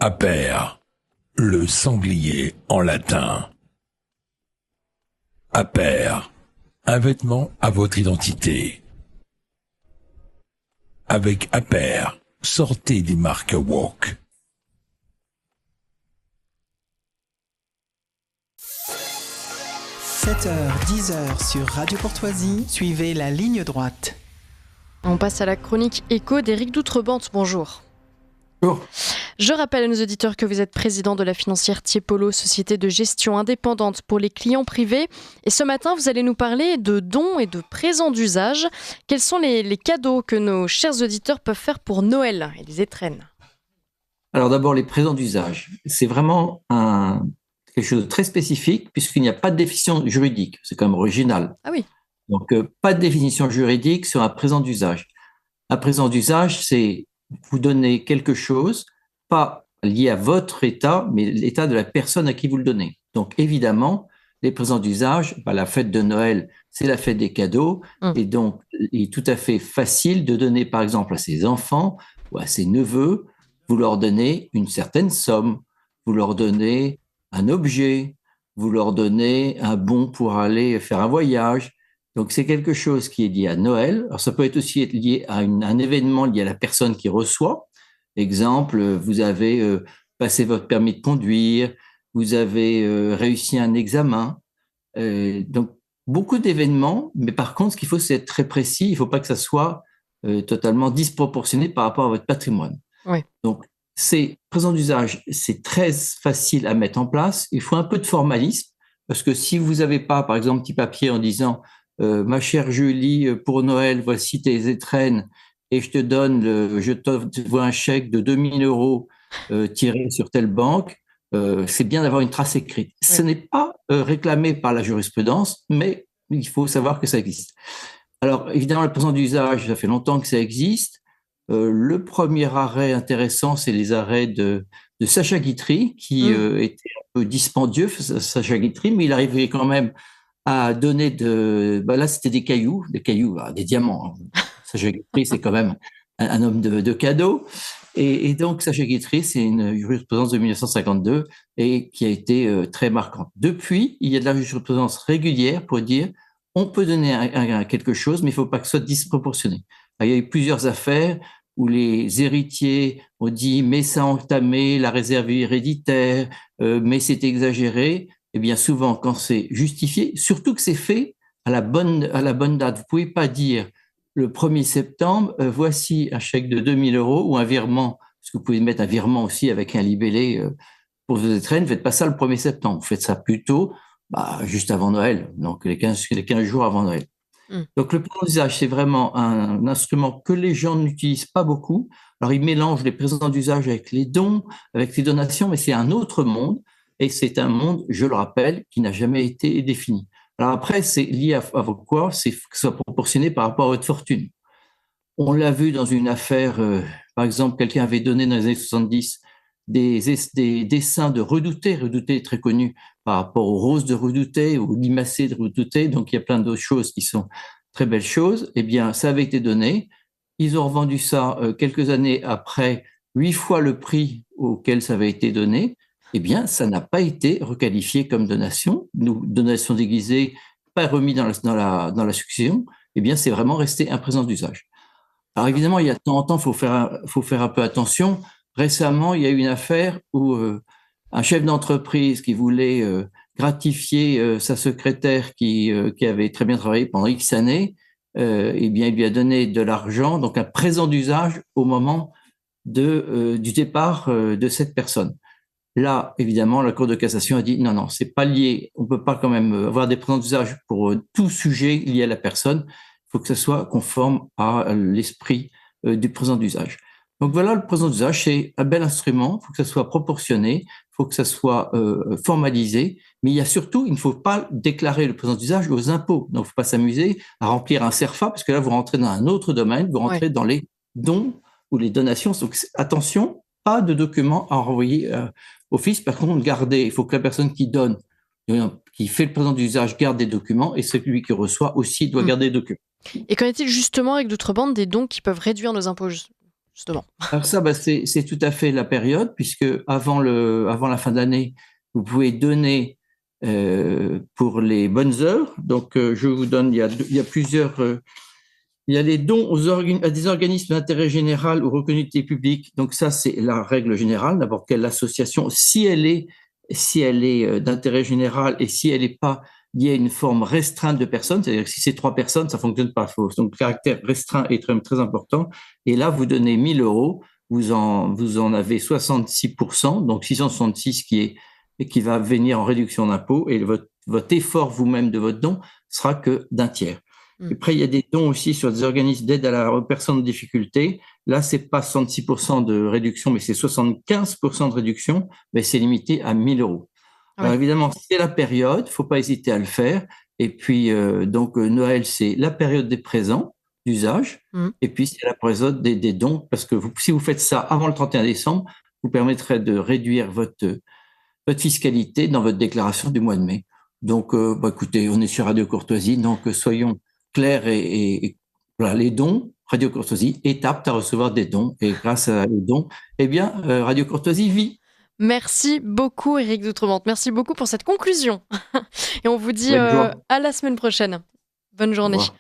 Aper, le sanglier en latin. Aper, un vêtement à votre identité. Avec Aper, sortez des marques woke. « 7h, 10h sur Radio Courtoisie, suivez la ligne droite. » On passe à la chronique écho d'Éric Doutrebente. Bonjour. Bonjour. Je rappelle à nos auditeurs que vous êtes président de la financière Tiepolo, société de gestion indépendante pour les clients privés. Et ce matin, vous allez nous parler de dons et de présents d'usage. Quels sont les cadeaux que nos chers auditeurs peuvent faire pour Noël et les étrennes ? Alors d'abord, les présents d'usage. C'est vraiment quelque chose de très spécifique puisqu'il n'y a pas de définition juridique. C'est quand même original. Ah oui. Donc, pas de définition juridique sur un présent d'usage. Un présent d'usage, c'est vous donner quelque chose, pas lié à votre état, mais l'état de la personne à qui vous le donnez. Donc, évidemment, les présents d'usage, la fête de Noël, c'est la fête des cadeaux. Et donc, il est tout à fait facile de donner, par exemple, à ses enfants ou à ses neveux, vous leur donnez une certaine somme, vous leur donnez un objet, vous leur donnez un bon pour aller faire un voyage. Donc, c'est quelque chose qui est lié à Noël. Alors, ça peut être aussi lié à un événement lié à la personne qui reçoit. Exemple, vous avez passé votre permis de conduire, vous avez réussi un examen. Donc, beaucoup d'événements, mais par contre, ce qu'il faut, c'est être très précis. Il ne faut pas que ça soit totalement disproportionné par rapport à votre patrimoine. Oui. Donc, ces présents d'usage, c'est très facile à mettre en place. Il faut un peu de formalisme, parce que si vous n'avez pas, par exemple, un petit papier en disant ma chère Julie, pour Noël, voici tes étrennes et je te vois un chèque de 2000 € tiré sur telle banque, c'est bien d'avoir une trace écrite. Oui. Ce n'est pas réclamé par la jurisprudence, mais il faut savoir que ça existe. Alors, évidemment, le présent d'usage, ça fait longtemps que ça existe. Le premier arrêt intéressant, c'est les arrêts de Sacha Guitry, qui était un peu dispendieux, Sacha Guitry, mais il arrivait quand même à donner là, c'était des cailloux, des diamants. Sacha Guitry, c'est quand même un homme de cadeaux. Et donc, Sacha Guitry, c'est une jurisprudence de 1952 et qui a été très marquante. Depuis, il y a de la jurisprudence régulière pour dire on peut donner quelque chose, mais il ne faut pas que ce soit disproportionné. Alors, il y a eu plusieurs affaires où les héritiers ont dit mais ça a entamé la réserve héréditaire, mais c'est exagéré. Eh bien, souvent, quand c'est justifié, surtout que c'est fait à la bonne date, vous ne pouvez pas dire le 1er septembre, voici un chèque de 2000 € ou un virement, parce que vous pouvez mettre un virement aussi avec un libellé pour vos étrennes, ne faites pas ça le 1er septembre, vous faites ça plutôt juste avant Noël, donc les 15 jours avant Noël. Donc, le présent d'usage, c'est vraiment un instrument que les gens n'utilisent pas beaucoup. Alors, ils mélangent les présents d'usage avec les dons, avec les donations, mais c'est un autre monde. Et c'est un monde, je le rappelle, qui n'a jamais été défini. Alors après, c'est lié à votre quoi ? C'est que ce soit proportionné par rapport à votre fortune. On l'a vu dans une affaire, par exemple, quelqu'un avait donné dans les années 70 des dessins de Redouté. Redouté est très connu par rapport aux roses de Redouté, aux limacées de Redouté. Donc, il y a plein d'autres choses qui sont très belles choses. Eh bien, ça avait été donné. Ils ont revendu ça quelques années après, 8 fois le prix auquel ça avait été donné. Eh bien, ça n'a pas été requalifié comme donation. Donation déguisée, pas remis dans la succession. Eh bien, c'est vraiment resté un présent d'usage. Alors, évidemment, il y a de temps en temps, faut faire un peu attention. Récemment, il y a eu une affaire où un chef d'entreprise qui voulait gratifier sa secrétaire qui avait très bien travaillé pendant X années, eh bien, il lui a donné de l'argent, donc un présent d'usage au moment du départ de cette personne. Là, évidemment, la Cour de cassation a dit non, c'est pas lié. On peut pas quand même avoir des présents d'usage pour tout sujet lié à la personne. Il faut que ça soit conforme à l'esprit du présent d'usage. Donc voilà, le présent d'usage, c'est un bel instrument. Il faut que ça soit proportionné, il faut que ça soit formalisé. Mais il y a surtout, il ne faut pas déclarer le présent d'usage aux impôts. Donc, il ne faut pas s'amuser à remplir un CERFA, parce que là, vous rentrez dans un autre domaine, vous rentrez dans les dons ou les donations. Donc, attention, pas de documents à envoyer au fisc. Par contre, gardez, il faut que la personne qui donne, qui fait le présent d'usage, garde des documents, et celui qui reçoit aussi doit garder des documents. Et qu'en est-il justement avec d'autres bandes des dons qui peuvent réduire nos impôts ? justement. Alors ça, c'est tout à fait la période, puisque avant la fin de l'année, vous pouvez donner pour les bonnes œuvres. Donc, je vous donne, il y a plusieurs... il y a les dons à des organismes d'intérêt général ou reconnus d'utilité publique. Donc ça, c'est la règle générale. N'importe quelle association, si elle est d'intérêt général et si elle n'est pas liée à une forme restreinte de personnes, c'est-à-dire que si c'est 3 personnes, ça fonctionne pas. Donc le caractère restreint est très, très important. Et là, vous donnez 1 000 euros, vous en avez 66%, donc 666 qui va venir en réduction d'impôt, et votre effort vous-même de votre don sera que d'un tiers. Après, il y a des dons aussi sur des organismes d'aide aux personnes en difficulté. Là, c'est pas 66% de réduction, mais c'est 75% de réduction, mais c'est limité à 1 000 euros. Ouais. Alors évidemment, c'est la période, faut pas hésiter à le faire. Et puis, Noël, c'est la période des présents d'usage, et puis c'est la période des dons, parce que si vous faites ça avant le 31 décembre, vous permettrez de réduire votre fiscalité dans votre déclaration du mois de mai. Donc, écoutez, on est sur Radio Courtoisie, donc soyons clairs et voilà, les dons, Radio Courtoisie est apte à recevoir des dons, et grâce à les dons, eh bien, Radio Courtoisie vit. Merci beaucoup, Éric d'Outremont. Merci beaucoup pour cette conclusion. Et on vous dit à la semaine prochaine. Bonne journée. Au revoir.